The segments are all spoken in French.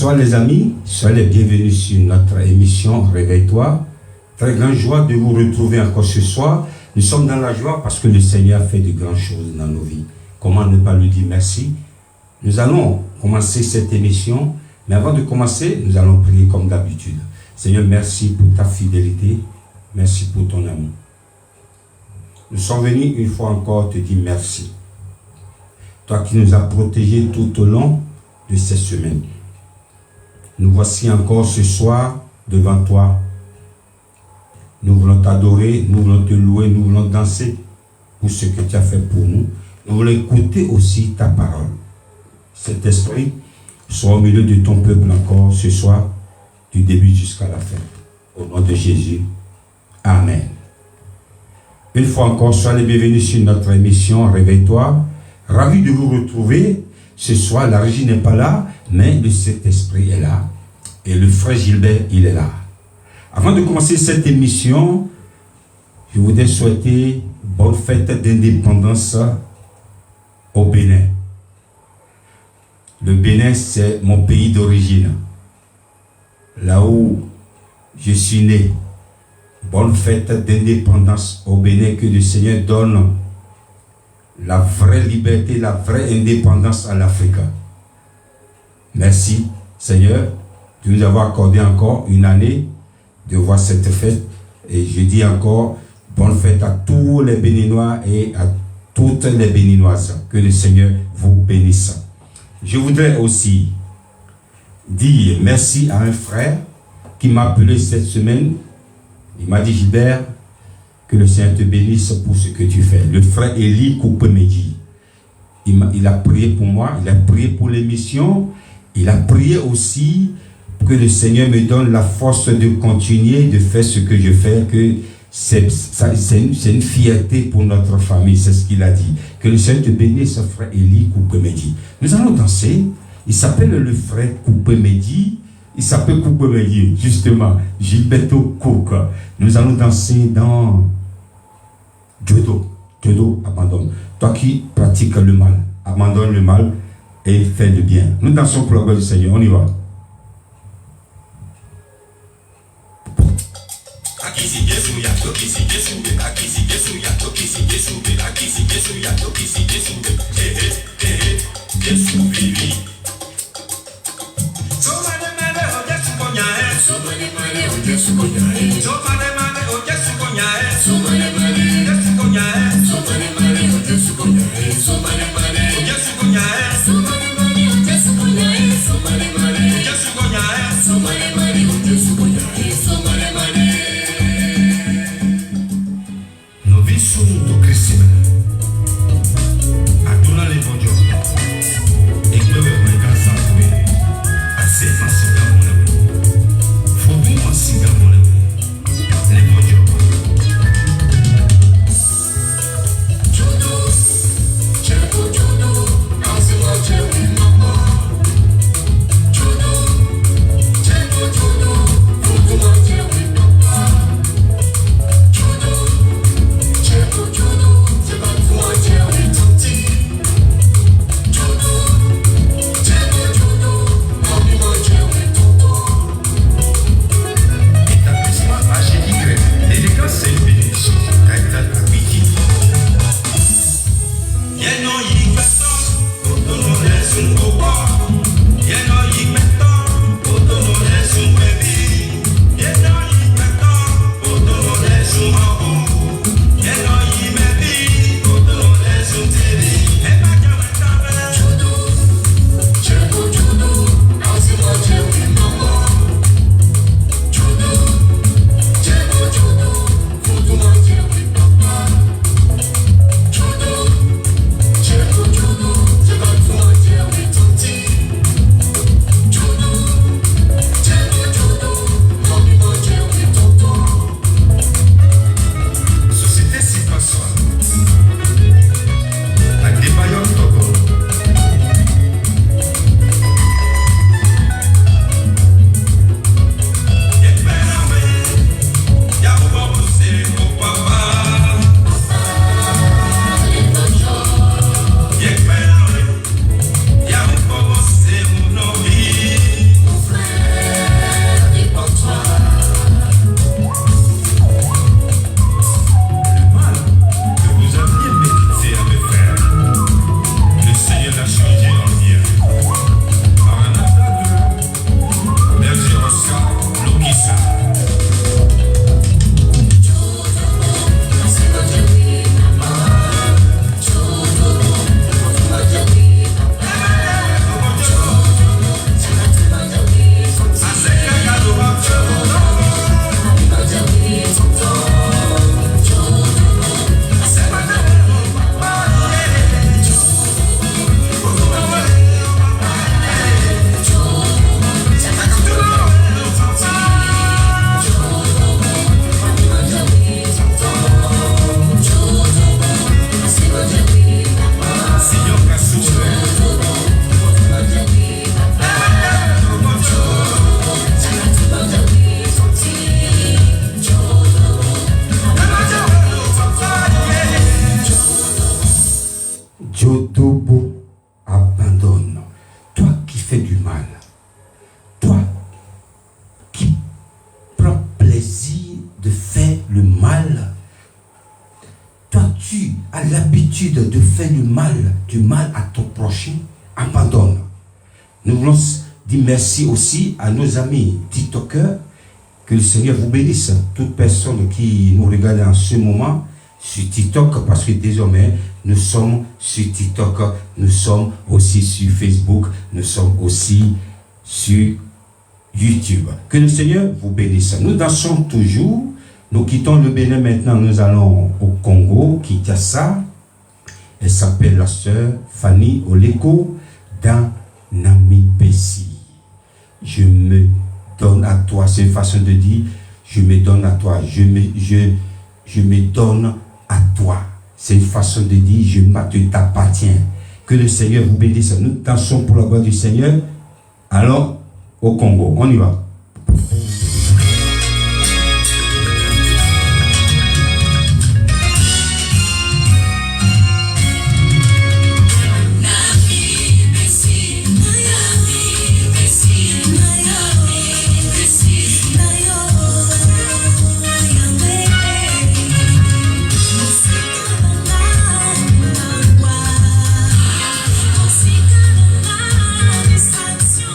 Bonsoir les amis, soyez les bienvenus sur notre émission Réveille-toi. Très grande joie de vous retrouver encore ce soir. Nous sommes dans la joie parce que le Seigneur a fait de grandes choses dans nos vies. Comment ne pas lui dire merci? Nous allons commencer cette émission, mais avant de commencer, nous allons prier comme d'habitude. Seigneur, merci pour ta fidélité, merci pour ton amour. Nous sommes venus une fois encore te dire merci. Toi qui nous as protégés tout au long de cette semaine. Nous voici encore ce soir devant toi. Nous voulons t'adorer, nous voulons te louer, nous voulons danser pour ce que tu as fait pour nous. Nous voulons écouter aussi ta parole. Cet esprit soit au milieu de ton peuple encore ce soir, du début jusqu'à la fin. Au nom de Jésus. Amen. Une fois encore, soyez les bienvenus sur notre émission Réveille-toi. Ravi de vous retrouver. Ce soir, la régie n'est pas là, mais le Saint-Esprit est là. Et le frère Gilbert, il est là. Avant de commencer cette émission, je voudrais souhaiter bonne fête d'indépendance au Bénin. Le Bénin, c'est mon pays d'origine. Là où je suis né. Bonne fête d'indépendance au Bénin, que le Seigneur donne la vraie liberté, la vraie indépendance à l'Afrique. Merci, Seigneur, de nous avoir accordé encore une année de voir cette fête. Et je dis encore, bonne fête à tous les Béninois et à toutes les Béninoises. Que le Seigneur vous bénisse. Je voudrais aussi dire merci à un frère qui m'a appelé cette semaine. Il m'a dit, Gilbert, que le Seigneur te bénisse pour ce que tu fais. Le frère Élie Koupemedi. Il a prié pour moi, il a prié pour l'émission, il a prié aussi pour que le Seigneur me donne la force de continuer de faire ce que je fais, que c'est une fierté pour notre famille, c'est ce qu'il a dit. Que le Seigneur te bénisse, frère Élie Koupemedi. Nous allons danser. Il s'appelle le frère Koupemedi. Il s'appelle Koupemedi, justement, Gilberto Cook. Nous allons danser dans Jodo. Jodo, abandonne. Toi qui pratiques le mal, abandonne le mal et fais le bien. Nous dansons pour la gloire du Seigneur. On y va. Jodo l'habitude de faire du mal à ton prochain, abandonne. Nous voulons dire merci aussi à nos amis TikTokers. Que le Seigneur vous bénisse. Toute personne qui nous regarde en ce moment sur TikTok, parce que désormais, nous sommes sur TikTok, nous sommes aussi sur Facebook, nous sommes aussi sur YouTube. Que le Seigneur vous bénisse. Nous dansons toujours. Nous quittons le Bénin maintenant. Nous allons au Congo, Kinshasa. Elle s'appelle la sœur Fanny Oleko dans Namibési. Je me donne à toi. C'est une façon de dire je me donne à toi. Je me donne à toi. C'est une façon de dire je t'appartiens. Que le Seigneur vous bénisse. Nous dansons pour la gloire du Seigneur. Alors, au Congo, on y va. Distraction,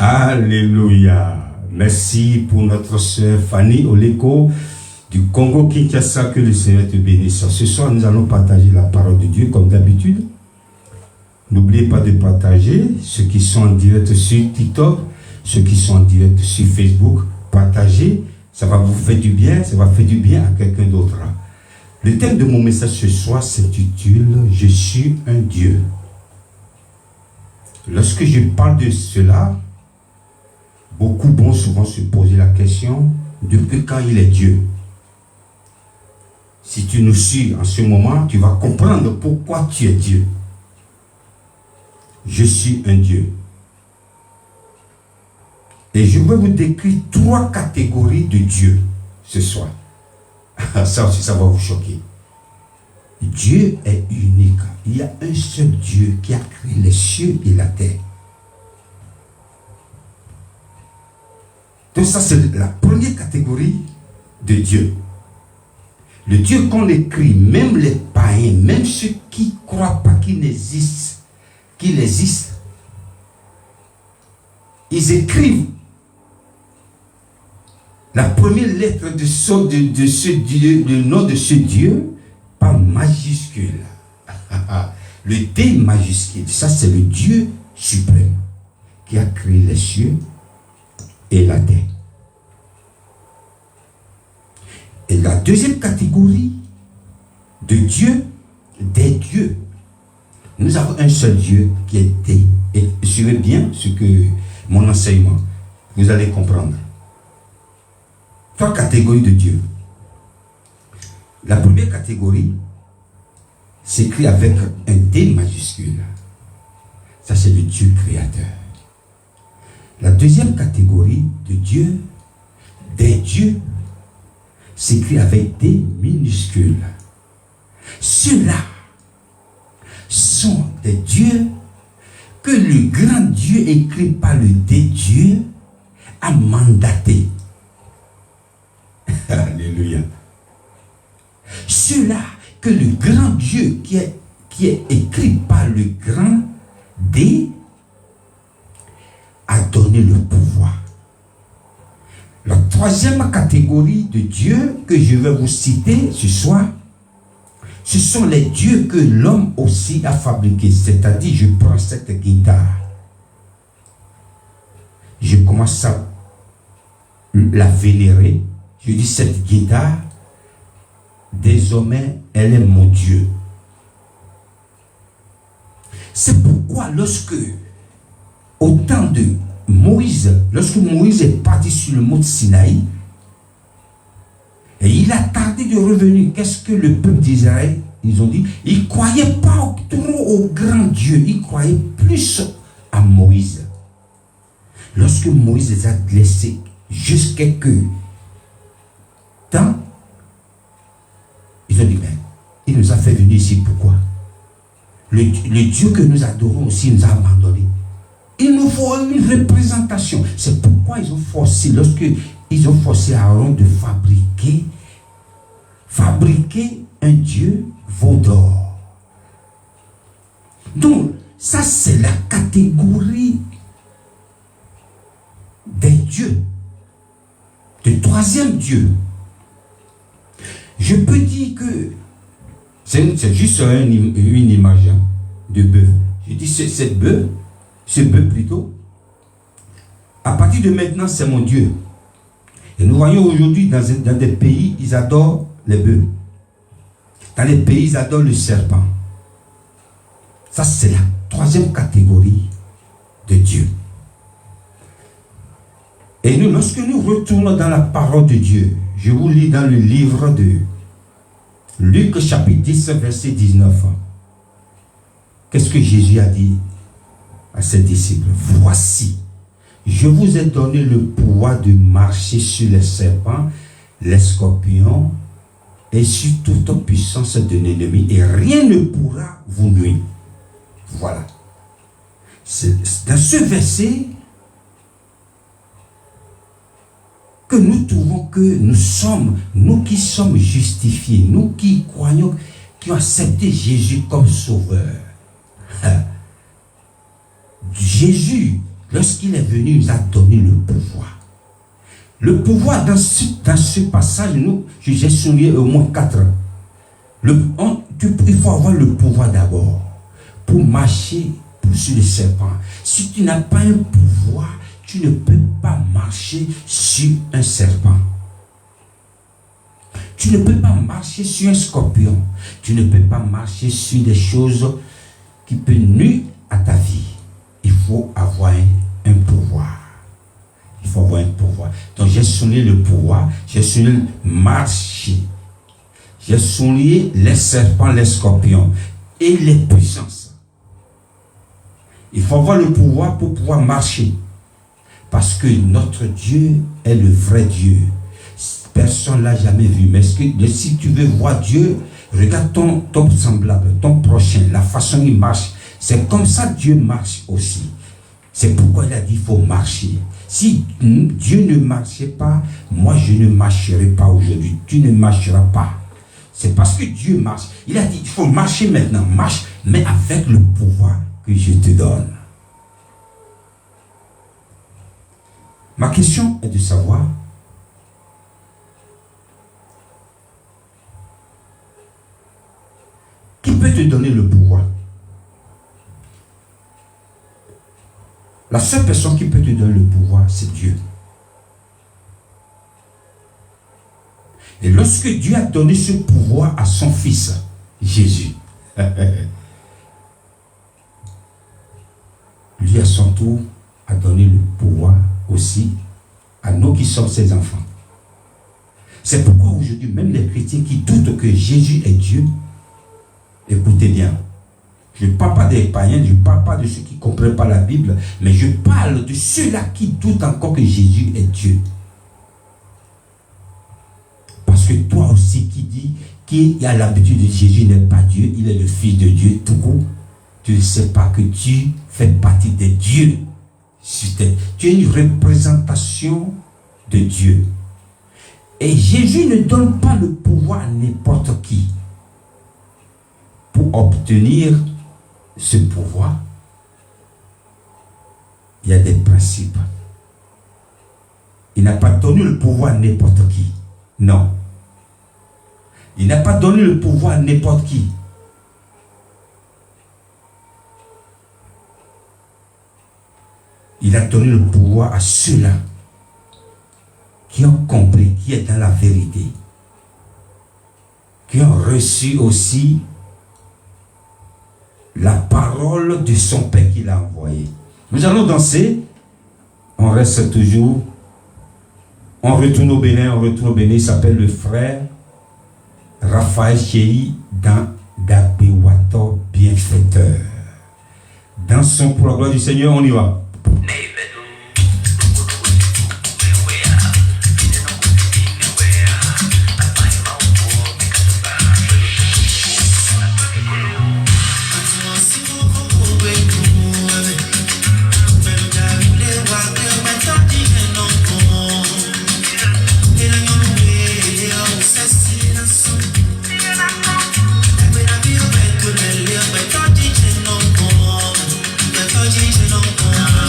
Alléluia. Merci pour notre sœur Fanny Oleko du Congo-Kinshasa. Que le Seigneur te bénisse. Ce soir, nous allons partager la parole de Dieu comme d'habitude. N'oubliez pas de partager ceux qui sont en direct sur TikTok, ceux qui sont en direct sur Facebook. Partagez, ça va vous faire du bien, ça va faire du bien à quelqu'un d'autre. Le thème de mon message ce soir s'intitule « Je suis un Dieu ». Lorsque je parle de cela, beaucoup vont souvent se poser la question depuis quand il est Dieu. Si tu nous suis en ce moment, tu vas comprendre pourquoi tu es Dieu. Je suis un Dieu. Et je vais vous décrire 3 catégories de Dieu ce soir. Ça aussi, ça va vous choquer. Dieu est unique. Il y a un seul Dieu qui a créé les cieux et la terre. Donc ça, c'est la première catégorie de Dieu. Le Dieu qu'on écrit, même les païens, même ceux qui ne croient pas qu'il existe, ils écrivent la première lettre de ce Dieu, le nom de ce Dieu, par majuscule. Le D majuscule, ça c'est le Dieu suprême qui a créé les cieux et la terre. Et la deuxième catégorie de Dieu, des dieux. Nous avons un seul Dieu qui est D. Et suivez bien mon enseignement. Vous allez comprendre. 3 catégories de Dieu. La première catégorie s'écrit avec un D majuscule. Ça, c'est le Dieu créateur. La deuxième catégorie de Dieu, des dieux, s'écrit avec D minuscules. Ceux-là sont des dieux que le grand Dieu écrit par le D-Dieu a mandaté. Alléluia. Ceux-là que le grand Dieu qui est écrit par le grand D a donné le pouvoir. La troisième catégorie de dieux que je vais vous citer ce soir, ce sont les dieux que l'homme aussi a fabriqués. C'est-à-dire, je prends cette guitare, je commence à la vénérer. Je dis, cette guitare, désormais, elle est mon Dieu. C'est pourquoi lorsque, au temps de Moïse, lorsque Moïse est parti sur le mont Sinaï, et il a tardé de revenir, qu'est-ce que le peuple d'Israël, ils ont dit, ils ne croyaient pas trop au grand Dieu, ils croyaient plus à Moïse. Lorsque Moïse les a laissés jusqu'à que temps, ils ont dit, mais il nous a fait venir ici, pourquoi? Le Dieu que nous adorons aussi nous a abandonnés. Il nous faut une représentation. C'est pourquoi ils ont forcé, lorsqu'ils ont forcé Aaron de fabriquer un Dieu veau d'or. Donc, ça c'est la catégorie des dieux. Le troisième Dieu. Je peux dire que c'est juste une image de bœuf. Je dis cette bœuf, ce bœuf plutôt, à partir de maintenant, c'est mon Dieu. Et nous voyons aujourd'hui dans des pays, ils adorent les bœufs. Dans les pays, ils adorent le serpent. Ça, c'est la troisième catégorie de Dieu. Et nous, lorsque nous retournons dans la parole de Dieu, je vous lis dans le livre de Luc chapitre 10, verset 19. Qu'est-ce que Jésus a dit à ses disciples? Voici, je vous ai donné le pouvoir de marcher sur les serpents, les scorpions et sur toute puissance de l'ennemi, et rien ne pourra vous nuire. Voilà. C'est dans ce verset que nous trouvons que nous sommes, nous qui sommes justifiés, nous qui croyons, qui ont accepté Jésus comme sauveur. Jésus, Lorsqu'il est venu, il nous a donné le pouvoir. Le pouvoir dans ce passage, j'ai souligné au moins 4. Il faut avoir le pouvoir d'abord pour marcher sur les serpents. Si tu n'as pas un pouvoir, tu ne peux pas marcher sur un serpent. Tu ne peux pas marcher sur un scorpion. Tu ne peux pas marcher sur des choses qui peuvent nuire à ta vie. Il faut avoir un pouvoir. Il faut avoir un pouvoir. Donc j'ai souligné le pouvoir, j'ai souligné marcher. J'ai souligné les serpents, les scorpions et les puissances. Il faut avoir le pouvoir pour pouvoir marcher. Parce que notre Dieu est le vrai Dieu. Personne ne l'a jamais vu. Mais si tu veux voir Dieu, regarde ton semblable, ton prochain, la façon dont il marche. C'est comme ça que Dieu marche aussi. C'est pourquoi il a dit qu'il faut marcher. Si Dieu ne marchait pas, moi je ne marcherai pas aujourd'hui. Tu ne marcheras pas. C'est parce que Dieu marche. Il a dit il faut marcher maintenant. Marche, mais avec le pouvoir que je te donne. Ma question est de savoir qui peut te donner le pouvoir? La seule personne qui peut te donner le pouvoir, c'est Dieu. Et lorsque Dieu a donné ce pouvoir à son fils, Jésus, lui à son tour a donné le pouvoir aussi à nous qui sommes ses enfants. C'est pourquoi aujourd'hui, même les chrétiens qui doutent que Jésus est Dieu, écoutez bien, je ne parle pas des païens, je ne parle pas de ceux qui ne comprennent pas la Bible, mais je parle de ceux-là qui doutent encore que Jésus est Dieu. Parce que toi aussi qui dis, qui a l'habitude de Jésus n'est pas Dieu, il est le Fils de Dieu, tout court, tu ne sais pas que tu fais partie des dieux. Tu es une représentation de Dieu. Et Jésus ne donne pas le pouvoir à n'importe qui. Pour obtenir ce pouvoir, il y a des principes. Il n'a pas donné le pouvoir à n'importe qui. Non. Il n'a pas donné le pouvoir à n'importe qui. Il a donné le pouvoir à ceux-là qui ont compris, qui est dans la vérité, qui ont reçu aussi la parole de son Père qu'il a envoyé. Nous allons danser. On reste toujours. On retourne au Bénin. Il s'appelle le frère Raphaël Chéhi dans Dabewato Bienfaiteur. Dansons pour la gloire du Seigneur. On y va. Don't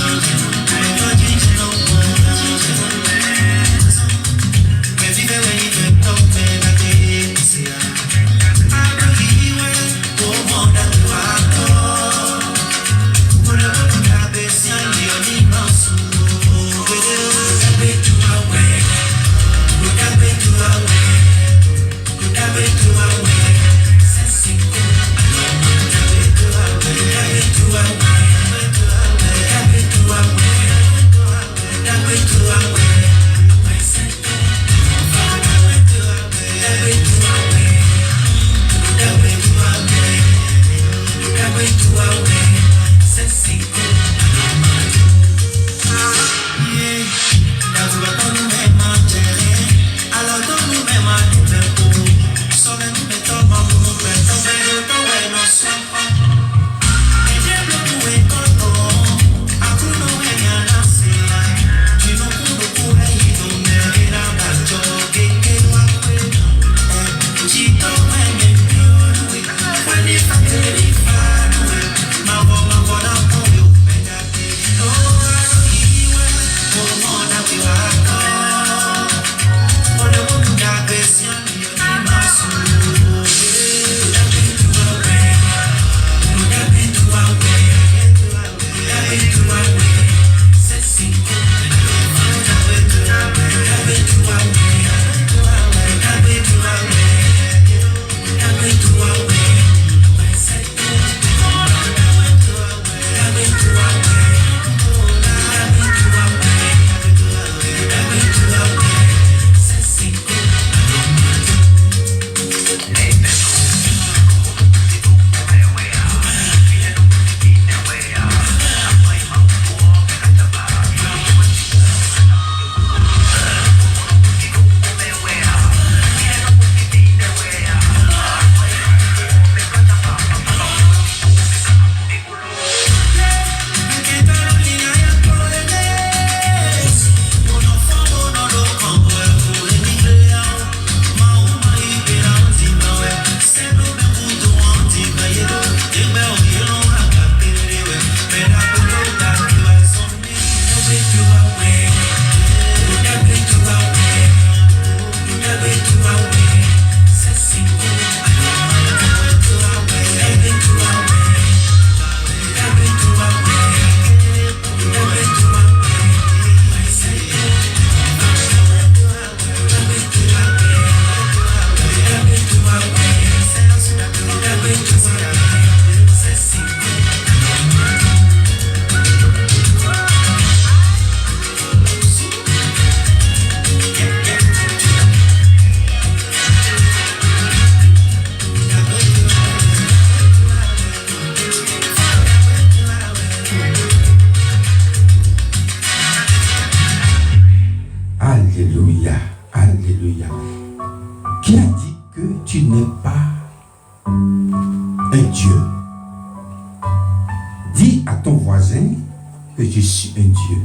reçu un Dieu.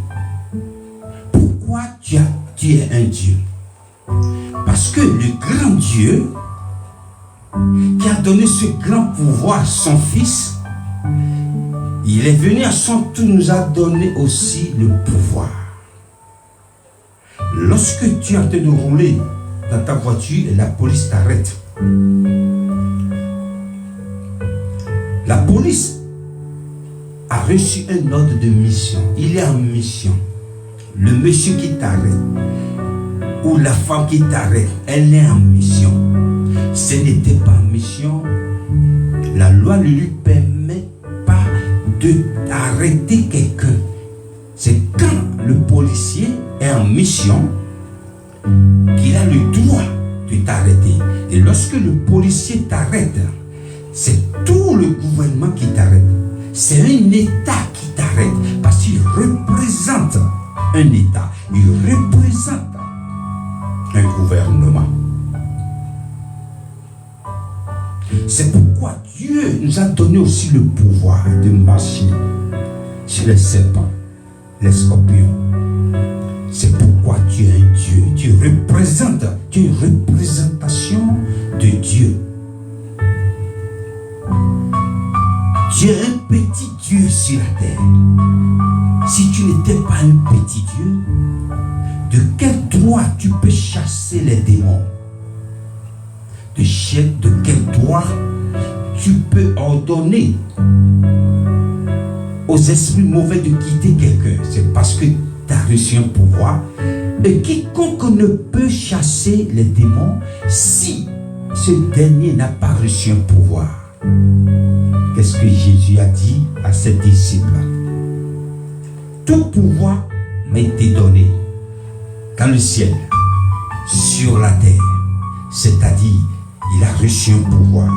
Pourquoi tu es un Dieu? Parce que le grand Dieu qui a donné ce grand pouvoir à son Fils, il est venu à son tour, nous a donné aussi le pouvoir. Lorsque tu es en train de rouler dans ta voiture et la police t'arrête, la police a reçu un ordre de mission. Il est en mission. Le monsieur qui t'arrête ou la femme qui t'arrête, elle est en mission. Ce n'était pas en mission. La loi ne lui permet pas d'arrêter quelqu'un. C'est quand le policier est en mission qu'il a le droit de t'arrêter. Et lorsque le policier t'arrête, c'est tout le gouvernement qui t'arrête. C'est un État qui t'arrête parce qu'il représente un État. Il représente un gouvernement. C'est pourquoi Dieu nous a donné aussi le pouvoir de marcher sur les serpents, les scorpions. C'est pourquoi tu es un Dieu. Tu représentes, tu es une représentation de Dieu. Tu es un petit Dieu sur la terre. Si tu n'étais pas un petit Dieu, de quel droit tu peux chasser les démons? De quel droit tu peux ordonner aux esprits mauvais de quitter quelqu'un? C'est parce que tu as reçu un pouvoir. Et quiconque ne peut chasser les démons si ce dernier n'a pas reçu un pouvoir. Qu'est-ce que Jésus a dit à ses disciples? Tout pouvoir m'a été donné dans le ciel, sur la terre. C'est-à-dire, il a reçu un pouvoir.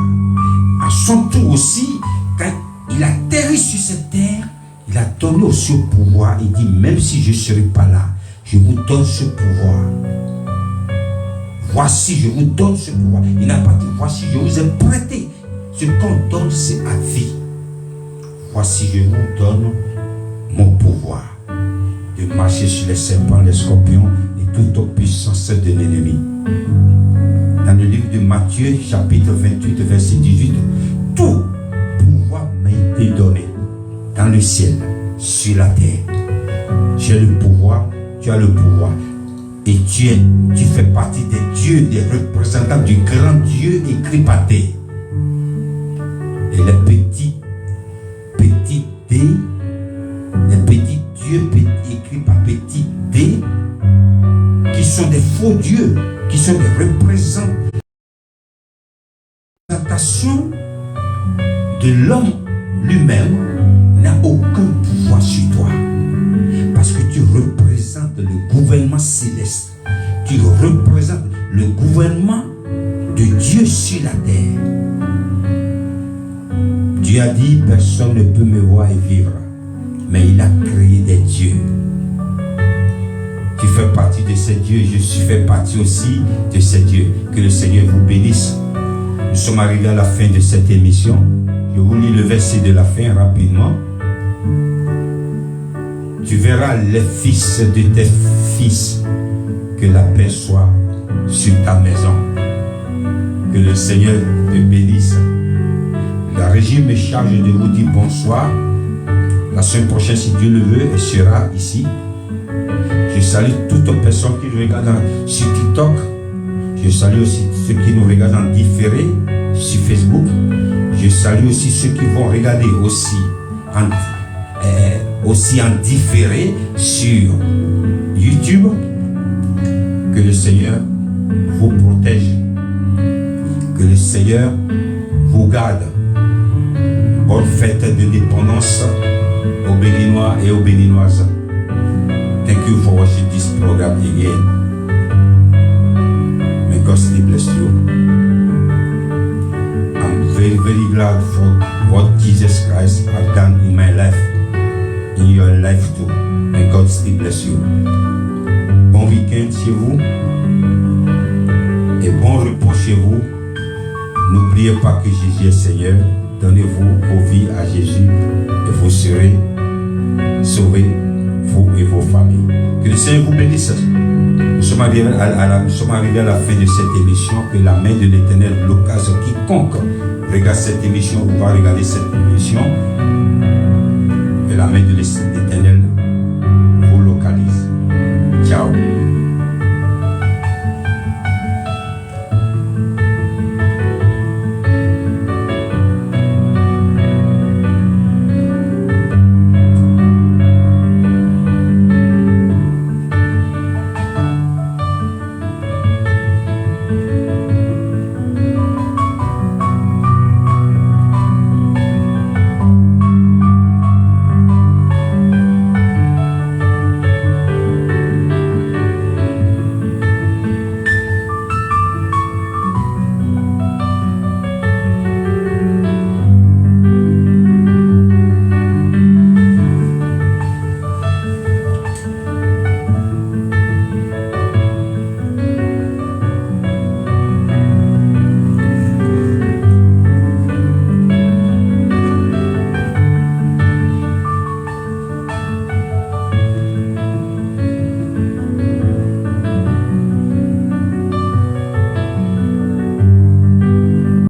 À son tour aussi, quand il a atterri sur cette terre, il a donné aussi au pouvoir. Il dit, même si je ne serai pas là, je vous donne ce pouvoir. Voici, je vous donne ce pouvoir. Il n'a pas dit, voici, je vous ai prêté. Ce qu'on donne, c'est à vie. Voici, je vous donne mon pouvoir de marcher sur les serpents, les scorpions et toute puissance de l'ennemi. Dans le livre de Matthieu, chapitre 28, verset 18, tout pouvoir m'a été donné dans le ciel, sur la terre. J'ai le pouvoir, tu as le pouvoir. Et tu fais partie des dieux, des représentants du grand Dieu écrit par terre. Et les petits D, les petits dieux écrits par petit D, qui sont des faux dieux, qui sont des représentations de l'homme lui-même, n'a aucun pouvoir sur toi. Parce que tu représentes le gouvernement céleste. Tu représentes le gouvernement de Dieu sur la terre. Dieu a dit, personne ne peut me voir et vivre. Mais il a créé des dieux. Tu fais partie de ces dieux, je fais partie aussi de ces dieux. Que le Seigneur vous bénisse. Nous sommes arrivés à la fin de cette émission. Je vous lis le verset de la fin rapidement. Tu verras les fils de tes fils, que la paix soit sur ta maison. Que le Seigneur te bénisse. La régie me charge de vous dire bonsoir. La semaine prochaine, si Dieu le veut, elle sera ici. Je salue toutes les personnes qui nous regardent sur TikTok. Je salue aussi ceux qui nous regardent en différé sur Facebook. Je salue aussi ceux qui vont regarder aussi en différé sur YouTube. Que le Seigneur vous protège. Que le Seigneur vous garde. Bonne fête de dépendance aux Béninois et aux Béninoises. Thank you for watching this program again. May God still bless you. I'm very, very glad for what Jesus Christ has done in my life, in your life too. May God still bless you. Bon week-end chez vous et bon repos chez vous. N'oubliez pas que Jésus est Seigneur. Donnez-vous vos vies à Jésus et vous serez sauvés vous et vos familles. Que le Seigneur vous bénisse. Nous sommes arrivés à la fin de cette émission. Que la main de l'Éternel bloquage quiconque regarde cette émission ou va regarder cette émission. Que la main de l'Éternel